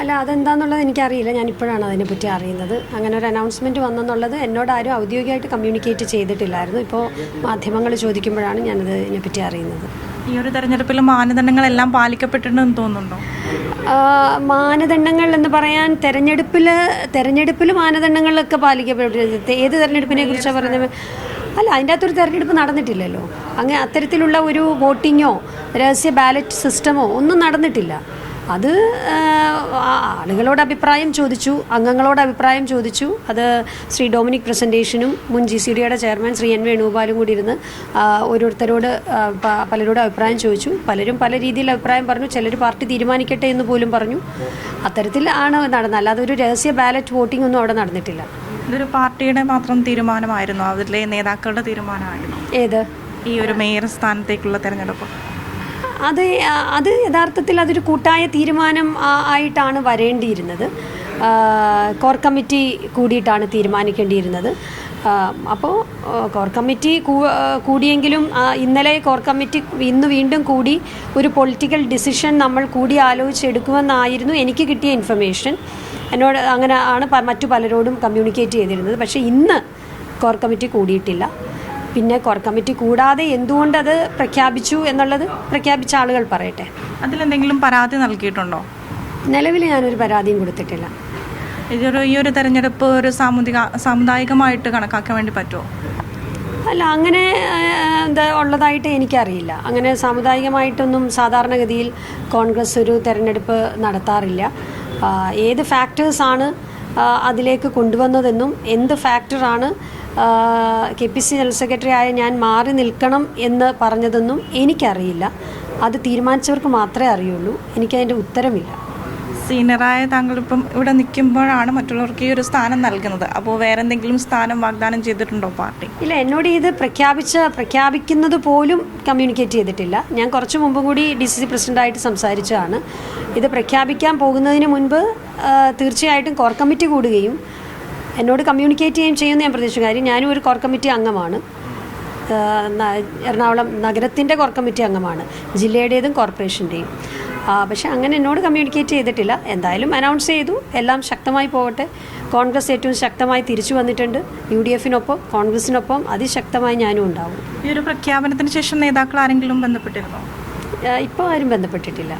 അല്ല, അതെന്താണെന്നുള്ളത് എനിക്കറിയില്ല. ഞാനിപ്പോഴാണ് അതിനെപ്പറ്റി അറിയുന്നത്. അങ്ങനെ ഒരു അനൗൺസ്മെൻറ്റ് വന്നെന്നുള്ളത് എന്നോട് ആരും ഔദ്യോഗികമായിട്ട് കമ്മ്യൂണിക്കേറ്റ് ചെയ്തിട്ടില്ലായിരുന്നു. ഇപ്പോൾ മാധ്യമങ്ങൾ ചോദിക്കുമ്പോഴാണ് ഞാനത് ഇതിനെപ്പറ്റി അറിയുന്നത്. ഈ ഒരു തെരഞ്ഞെടുപ്പിൽ മാനദണ്ഡങ്ങളെല്ലാം പാലിക്കപ്പെട്ടിട്ടുണ്ടെന്ന് തോന്നുന്നുണ്ടോ? മാനദണ്ഡങ്ങൾ എന്ന് പറയാൻ തെരഞ്ഞെടുപ്പിൽ മാനദണ്ഡങ്ങളൊക്കെ പാലിക്കപ്പെട്ടിട്ടുണ്ട്. ഏത് തെരഞ്ഞെടുപ്പിനെ കുറിച്ചാണ് പറയുന്നത്? അല്ല, അതിൻ്റെ അകത്തൊരു തെരഞ്ഞെടുപ്പ് നടന്നിട്ടില്ലല്ലോ. അങ്ങനെ അത്തരത്തിലുള്ള ഒരു വോട്ടിങ്ങോ രഹസ്യ ബാലറ്റ് സിസ്റ്റമോ ഒന്നും നടന്നിട്ടില്ല. അത് ആളുകളോട് അഭിപ്രായം ചോദിച്ചു, അംഗങ്ങളോട് അഭിപ്രായം ചോദിച്ചു. അത് ശ്രീ ഡൊമിനിക് പ്രസൻറ്റേഷനും മുൻ GCDയുടെ ചെയർമാൻ ശ്രീ N വേണുഗോപാലും കൂടി ഇരുന്ന് ഓരോരുത്തരോട് പലരോടും അഭിപ്രായം ചോദിച്ചു. പലരും പല രീതിയിൽ അഭിപ്രായം പറഞ്ഞു. ചിലർ പാർട്ടി തീരുമാനിക്കട്ടെ എന്ന് പോലും പറഞ്ഞു. അത്തരത്തിൽ ആണ് നടന്നത്. അല്ലാതെ ഒരു രഹസ്യ ബാലറ്റ് വോട്ടിംഗ് ഒന്നും അവിടെ നടന്നിട്ടില്ല. ഇതൊരു പാർട്ടിയുടെ മാത്രം തീരുമാനമായിരുന്നു, അതിലെ നേതാക്കളുടെ തീരുമാനമായിരുന്നു ഏത് ഈ ഒരു മേയർ സ്ഥാനത്തേക്കുള്ള തെരഞ്ഞെടുപ്പ്? അത് യഥാർത്ഥത്തിൽ അതൊരു കൂട്ടായ തീരുമാനം ആയിട്ടാണ് വരേണ്ടിയിരുന്നത്. കോർ കമ്മിറ്റി കൂടിയിട്ടാണ് തീരുമാനിക്കേണ്ടിയിരുന്നത്. അപ്പോൾ കോർ കമ്മിറ്റി കൂടിയെങ്കിലും ഇന്നലെ കോർ കമ്മിറ്റി ഇന്ന് വീണ്ടും കൂടി ഒരു പൊളിറ്റിക്കൽ ഡിസിഷൻ നമ്മൾ കൂടി ആലോചിച്ചെടുക്കുമെന്നായിരുന്നു എനിക്ക് കിട്ടിയ ഇൻഫർമേഷൻ. എന്നോട് അങ്ങനെ ആണ് മറ്റു പലരോടും കമ്മ്യൂണിക്കേറ്റ് ചെയ്തിരുന്നത്. പക്ഷേ ഇന്ന് കോർ കമ്മിറ്റി കൂടിയിട്ടില്ല. പിന്നെ കോർ കമ്മിറ്റി കൂടാതെ എന്തുകൊണ്ടത് പ്രഖ്യാപിച്ചു എന്നുള്ളത് പ്രഖ്യാപിച്ച ആളുകൾ പറയട്ടെ. അതിലെന്തെങ്കിലും പരാതി നൽകിയിട്ടുണ്ടോ? നിലവിൽ ഞാനൊരു പരാതിയും കൊടുത്തിട്ടില്ല. ഈ ഒരു തെരഞ്ഞെടുപ്പ് ഒരു സാമുദായികമായിട്ട് കണക്കാക്കാൻ വേണ്ടി പറ്റുമോ? അല്ല, അങ്ങനെ ഉള്ളതായിട്ട് എനിക്കറിയില്ല. അങ്ങനെ സാമുദായികമായിട്ടൊന്നും സാധാരണഗതിയിൽ കോൺഗ്രസ് ഒരു തെരഞ്ഞെടുപ്പ് നടത്താറില്ല. ഏത് ഫാക്ടേഴ്സാണ് അതിലേക്ക് കൊണ്ടുവന്നതെന്നും എന്ത് ഫാക്ടറാണ് KPC ജനറൽ സെക്രട്ടറി ആയ ഞാൻ മാറി നിൽക്കണം എന്ന് പറഞ്ഞതെന്നും എനിക്കറിയില്ല. അത് തീരുമാനിച്ചവർക്ക് മാത്രമേ അറിയുള്ളൂ. എനിക്കതിൻ്റെ ഉത്തരമില്ല. സീനിയറായ താങ്കളിപ്പം ഇവിടെ നിൽക്കുമ്പോഴാണ് മറ്റുള്ളവർക്ക് ഈ ഒരു സ്ഥാനം നൽകുന്നത്. അപ്പോൾ വേറെ എന്തെങ്കിലും സ്ഥാനം വാഗ്ദാനം ചെയ്തിട്ടുണ്ടോ പാർട്ടി? ഇല്ല, എന്നോട് ഇത് പ്രഖ്യാപിക്കുന്നത് പോലും കമ്മ്യൂണിക്കേറ്റ് ചെയ്തിട്ടില്ല. ഞാൻ കുറച്ച് മുമ്പും കൂടി DCC പ്രസിഡൻ്റായിട്ട് സംസാരിച്ചതാണ്. ഇത് പ്രഖ്യാപിക്കാൻ പോകുന്നതിന് മുൻപ് തീർച്ചയായിട്ടും കോർ കമ്മിറ്റി കൂടുകയും എന്നോട് കമ്മ്യൂണിക്കേറ്റ് ചെയ്യുമെന്ന് ഞാൻ പ്രതീക്ഷിച്ചു. കാര്യം ഞാനും ഒരു കോർ കമ്മിറ്റി അംഗമാണ്. എറണാകുളം നഗരത്തിൻ്റെ കോർ കമ്മിറ്റി അംഗമാണ്, ജില്ലയുടേതും കോർപ്പറേഷൻ്റെയും. പക്ഷെ അങ്ങനെ എന്നോട് കമ്മ്യൂണിക്കേറ്റ് ചെയ്തിട്ടില്ല. എന്തായാലും അനൗൺസ് ചെയ്തു, എല്ലാം ശക്തമായി പോകട്ടെ. കോൺഗ്രസ് ഏറ്റവും ശക്തമായി തിരിച്ചു വന്നിട്ടുണ്ട്. UDFനൊപ്പം കോൺഗ്രസിനൊപ്പം അതിശക്തമായി ഞാനും ഉണ്ടാവും. ഈ ഒരു പ്രഖ്യാപനത്തിന് ശേഷം നേതാക്കൾ ആരെങ്കിലും ബന്ധപ്പെട്ടിരുന്നോ? ഇപ്പോൾ ആരും ബന്ധപ്പെട്ടിട്ടില്ല.